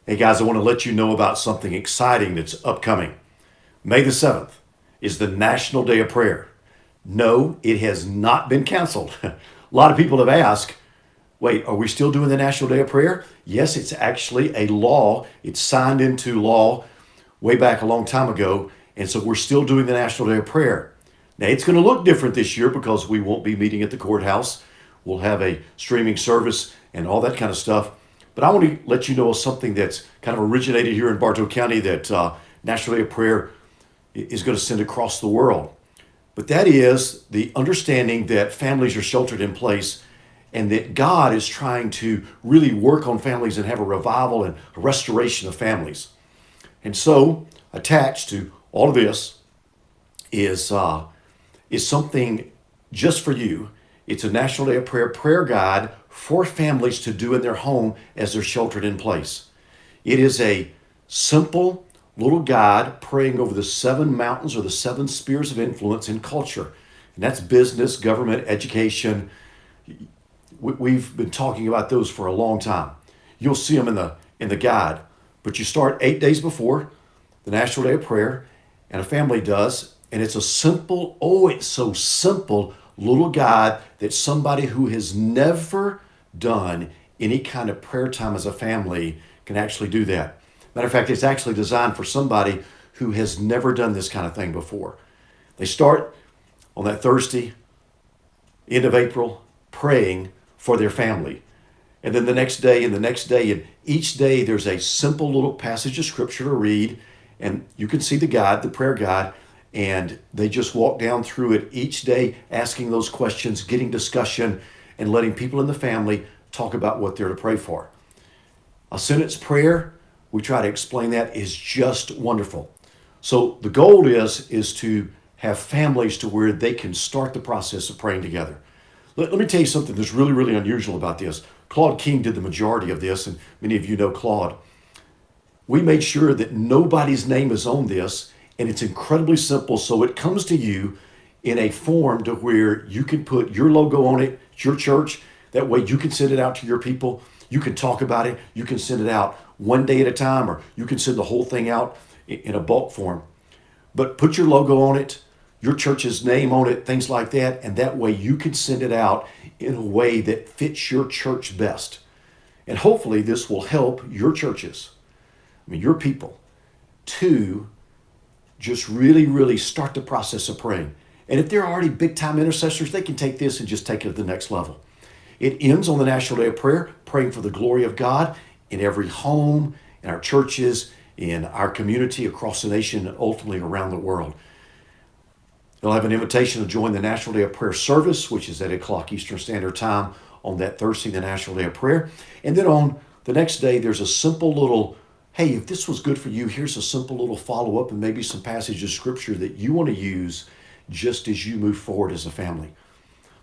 Hey guys, I want to let you know about something exciting that's upcoming. May the 7th is the National Day of Prayer. No, it has not been canceled. A lot of people have asked, wait, are we still doing the National Day of Prayer? Yes, it's actually a law. It's signed into law way back a long time ago. And so we're still doing the National Day of Prayer. Now, it's going to look different this year because we won't be meeting at the courthouse. We'll have a streaming service and all that kind of stuff. But I want to let you know of something that's kind of originated here in Bartow County that National Day of Prayer is going to send across the world. But that is the understanding that families are sheltered in place and that God is trying to really work on families and have a revival and a restoration of families. And so attached to all of this is something just for you. It's a National Day of Prayer prayer guide for families to do in their home as they're sheltered in place. It is a simple little guide praying over the 7 mountains or the 7 spheres of influence in culture. And that's business, government, education. We've been talking about those for a long time. You'll see them in the guide. But you start 8 days before the National Day of Prayer, and a family does. And it's a simple, it's so simple little guide that somebody who has never done any kind of prayer time as a family can actually do that. Matter of fact, it's actually designed for somebody who has never done this kind of thing before. They start on that Thursday, end of April, praying for their family. And then the next day and the next day, and each day there's a simple little passage of scripture to read. And you can see the guide, the prayer guide, and they just walk down through it each day, asking those questions, getting discussion, and letting people in the family talk about what they're to pray for. A sentence prayer, we try to explain that, is just wonderful. So the goal is to have families to where they can start the process of praying together. Let me tell you something that's really, really unusual about this. Claude King did the majority of this, and many of you know Claude. We made sure that nobody's name is on this, and it's incredibly simple, so it comes to you in a form to where you can put your logo on it, your church. That way you can send it out to your people. You can talk about it. You can send it out one day at a time, or you can send the whole thing out in a bulk form. But put your logo on it, your church's name on it, things like that, and that way you can send it out in a way that fits your church best. And hopefully this will help your churches, your people, to just really, really start the process of praying. And if they're already big-time intercessors, they can take this and just take it to the next level. It ends on the National Day of Prayer, praying for the glory of God in every home, in our churches, in our community, across the nation, and ultimately around the world. They'll have an invitation to join the National Day of Prayer service, which is at 8 o'clock Eastern Standard Time on that Thursday, the National Day of Prayer. And then on the next day, there's a simple little, hey, if this was good for you, here's a simple little follow-up and maybe some passage of scripture that you want to use just as you move forward as a family.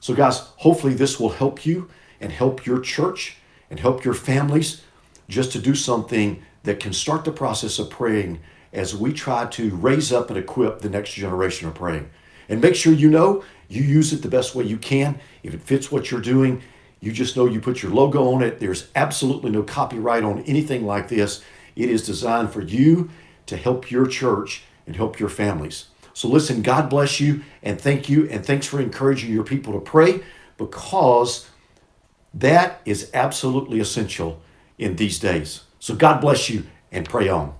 So guys, hopefully this will help you and help your church and help your families just to do something that can start the process of praying as we try to raise up and equip the next generation of praying. And make sure you use it the best way you can. If it fits what you're doing, you just know you put your logo on it. There's absolutely no copyright on anything like this. It is designed for you to help your church and help your families. So listen, God bless you and thank you. And thanks for encouraging your people to pray, because that is absolutely essential in these days. So God bless you and pray on.